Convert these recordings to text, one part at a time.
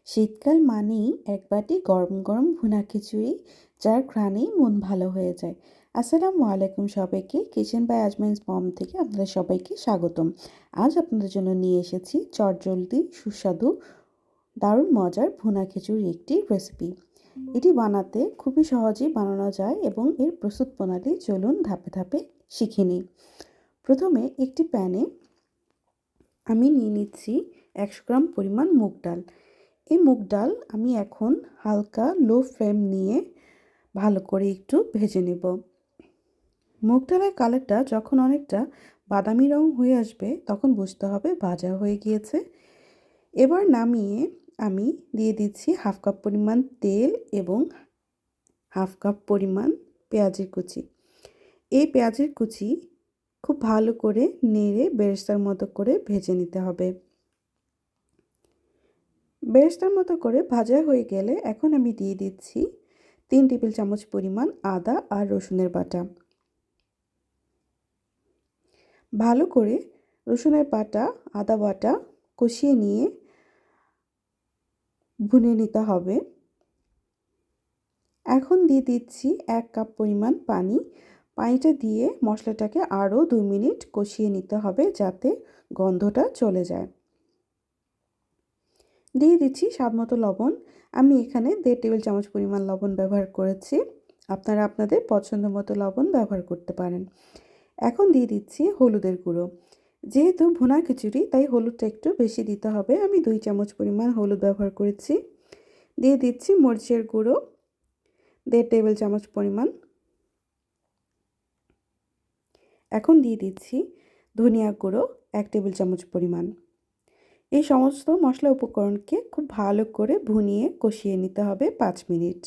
শীতকাল মানেই এক বাটি গরম গরম ভুনা খিচুড়ি, যার ঘ্রাণেই মন ভালো হয়ে যায়। আসসালামু আলাইকুম সবাইকে, কিচেন বাই আজমাইন্স মম থেকে আপনাদের সবাইকে স্বাগতম। আজ আপনাদের জন্য নিয়ে এসেছি চটজলদি সুস্বাদু দারুণ মজার ভুনা খিচুড়ির একটি রেসিপি। এটি বানাতে খুবই সহজেই বানানো যায় এবং এর প্রস্তুত প্রণালী চলুন ধাপে ধাপে শিখে নিই। প্রথমে একটি প্যানে আমি নিয়ে নিচ্ছি 100 গ্রাম পরিমাণ মুগ ডাল। এই মুগ ডাল আমি এখন হালকা লো ফ্লেম নিয়ে ভালো করে একটু ভেজে নেব। মুগ ডালের কালারটা যখন অনেকটা বাদামি রং হয়ে আসবে তখন বুঝতে হবে ভাজা হয়ে গিয়েছে। এবার নামিয়ে আমি দিয়ে দিচ্ছি হাফ কাপ পরিমাণ তেল এবং হাফ কাপ পরিমাণ পেঁয়াজের কুচি। এই পেঁয়াজের কুচি খুব ভালো করে নেড়ে বেরেস্তার মতো করে ভেজে নিতে হবে। বেরেস্তার মতো করে ভাজা হয়ে গেলে এখন আমি দিয়ে দিচ্ছি 3 টেবিল চামচ পরিমাণ আদা আর রসুনের বাটা। ভালো করে রসুনের বাটা আদা বাটা কষিয়ে নিয়ে ভুনে নিতে হবে। এখন দিয়ে দিচ্ছি 1 কাপ পরিমাণ পানি। পানিটা দিয়ে মশলাটাকে আরও 2 মিনিট কষিয়ে নিতে হবে যাতে গন্ধটা চলে যায়। দিয়ে দিচ্ছি স্বাদমতো লবণ। আমি এখানে 1.5 টেবিল চামচ পরিমাণ লবণ ব্যবহার করেছি। আপনারা আপনাদের পছন্দ মতো লবণ ব্যবহার করতে পারেন। এখন দিয়ে দিচ্ছি হলুদের গুঁড়ো। যেহেতু ভুনা খিচুড়ি তাই হলুদটা একটু বেশি দিতে হবে। আমি 2 চামচ পরিমাণ হলুদ ব্যবহার করেছি। দিয়ে দিচ্ছি মরিচের গুঁড়ো 1.5 টেবিল চামচ পরিমাণ। এখন দিয়ে দিচ্ছি ধনিয়া গুঁড়ো 1 টেবিল চামচ পরিমাণ। এই সমস্ত মশলা উপকরণকে খুব ভালো করে ভুনিয়ে কষিয়ে নিতে হবে 5 মিনিট।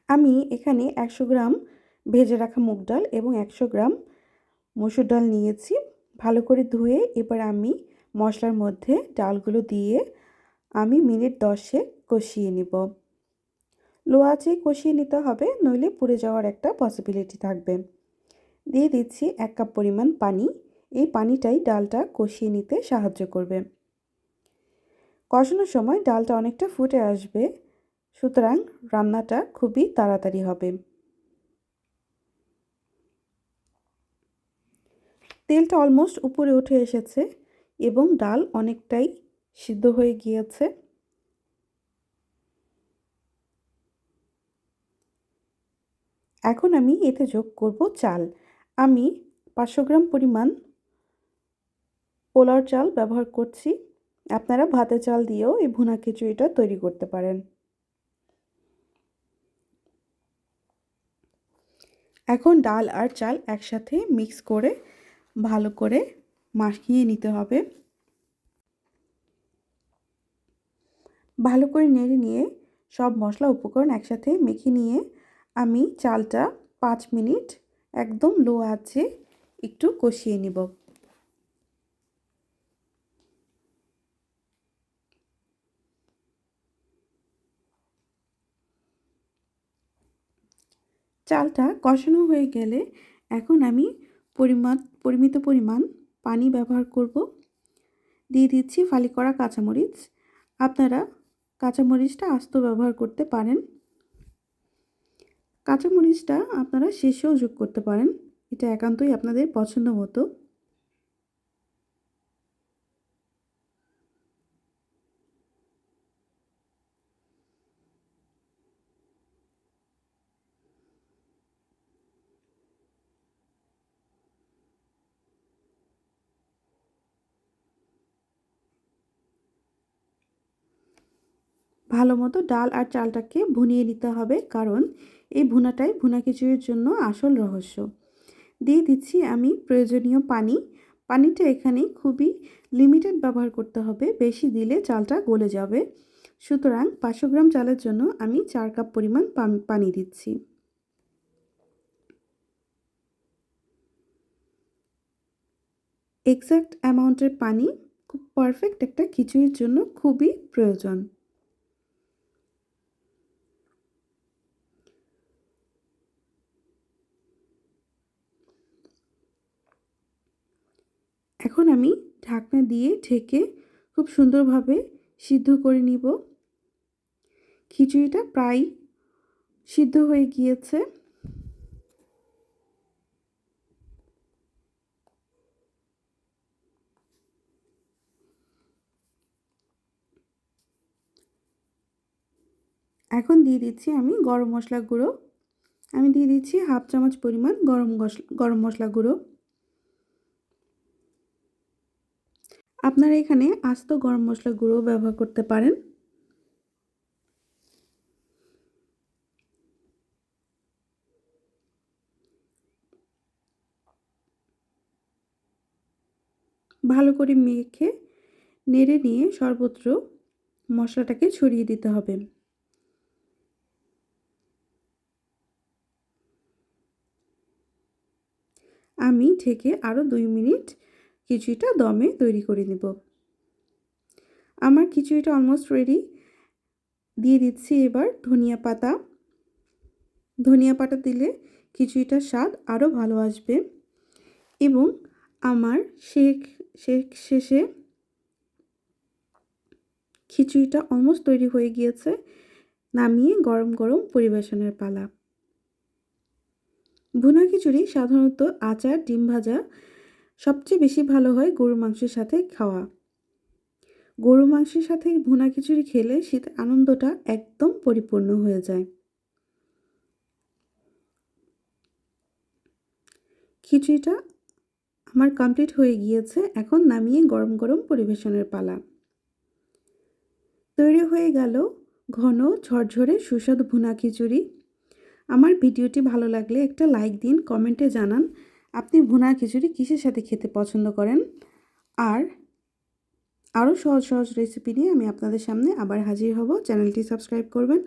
আমি এখানে 100 গ্রাম ভেজে রাখা মুগ ডাল এবং 100 গ্রাম মসুর ডাল নিয়েছি। ভালো করে ধুয়ে এবার আমি মশলার মধ্যে ডালগুলো দিয়ে আমি মিনিট 10 কষিয়ে নেব। লো আঁচে কষিয়ে নিতে হবে, নইলে পুড়ে যাওয়ার একটা পসিবিলিটি থাকবে। দিয়ে দিচ্ছি 1 কাপ পরিমাণ পানি। এই পানিটাই ডালটা কষিয়ে নিতে সাহায্য করবে। কষানোর সময় ডালটা অনেকটা ফুটে আসবে, সুতরাং রান্নাটা খুবই তাড়াতাড়ি হবে। তেলটা অলমোস্ট উপরে উঠে এসেছে এবং ডাল অনেকটাই সিদ্ধ হয়ে গিয়েছে। এখন আমি এতে যোগ করব চাল। আমি 500 গ্রাম পরিমাণ পোলাওর চাল ব্যবহার করছি। আপনারা ভাতের চাল দিয়েও এই ভুনা খিচুড়িটা তৈরি করতে পারেন। এখন ডাল আর চাল একসাথে মিক্স করে ভালো করে মাখিয়ে নিতে হবে। ভালো করে নেড়ে নিয়ে সব মশলা উপকরণ একসাথে মেখে নিয়ে আমি চালটা 5 মিনিট একদম লো আঁচে একটু কষিয়ে নিব। চালটা কষানো হয়ে গেলে এখন আমি পরিমিত পরিমাণ পানি ব্যবহার করব। দিয়ে দিচ্ছি ফালি করা কাঁচামরিচ। আপনারা কাঁচামরিচটা আস্ত ব্যবহার করতে পারেন। কাঁচামরিচটা আপনারা শেষেও যোগ করতে পারেন, এটা একান্তই আপনাদের পছন্দ মতো। ভালো মতো ডাল আর চালটাকে ভুনিয়ে নিতে হবে, কারণ এই ভুনাটাই ভুনা খিচুড়ির জন্য আসল রহস্য। দিয়ে দিচ্ছি আমি প্রয়োজনীয় পানি। পানিটা এখানে খুবই লিমিটেড ব্যবহার করতে হবে, বেশি দিলে চালটা গলে যাবে। সুতরাং 500 গ্রাম চালের জন্য আমি 4 কাপ পরিমাণ পানি দিচ্ছি। এক্স্যাক্ট অ্যামাউন্টের পানি খুব পারফেক্ট একটা খিচুড়ির জন্য খুবই প্রয়োজন। এখন আমি ঢাকনা দিয়ে ঢেকে খুব সুন্দরভাবে সিদ্ধ করে নিব। খিচুড়িটা প্রায় সিদ্ধ হয়ে গিয়েছে। এখন দিয়ে দিচ্ছি আমি গরম মশলা গুঁড়ো। আমি দিয়ে দিচ্ছি হাফ চামচ পরিমাণ গরম মশলা গুঁড়ো। আপনারা এখানে আস্ত গরম মশলা গুঁড়ো ব্যবহার করতে পারেন। ভালো করে মেখে নেড়ে নিয়ে সর্বত্র মশলাটাকে ছড়িয়ে দিতে হবে। আমি ঢেকে আরও 2 মিনিট খিচুড়িটা দমে তৈরি করে নেব। আমার খিচুড়িটা অলমোস্ট রেডি। দিয়ে দিচ্ছি এবার ধনিয়া পাতা। ধনিয়া পাতা দিলে খিচুড়িটার স্বাদ আরও ভালো আসবে। এবং আমার শেষে খিচুড়িটা অলমোস্ট তৈরি হয়ে গিয়েছে। নামিয়ে গরম গরম পরিবেশনের পালা। ভুনা খিচুড়ি সাধারণত আচার, ডিম ভাজা সবচেয়ে বেশি ভালো হয় গরুর মাংসের সাথে খাওয়া। গরুর মাংসের সাথে ভুনা খিচুড়ি খেলে শীতের আনন্দটা একদম পরিপূর্ণ হয়ে যায়। খিচুড়িটা আমার কমপ্লিট হয়ে গিয়েছে। এখন নামিয়ে গরম গরম পরিবেশনের পালা। তৈরি হয়ে গেল ঘন ঝরঝরে সুস্বাদু ভুনা খিচুড়ি। আমার ভিডিওটি ভালো লাগলে একটা লাইক দিন, কমেন্টে জানান আপনি ভুনা খিচুড়ি কিসের সাথে খেতে পছন্দ করেন। আর আরও সহজ সহজ রেসিপি নিয়ে আমি আপনাদের সামনে আবার হাজির হব। চ্যানেলটি সাবস্ক্রাইব করবেন।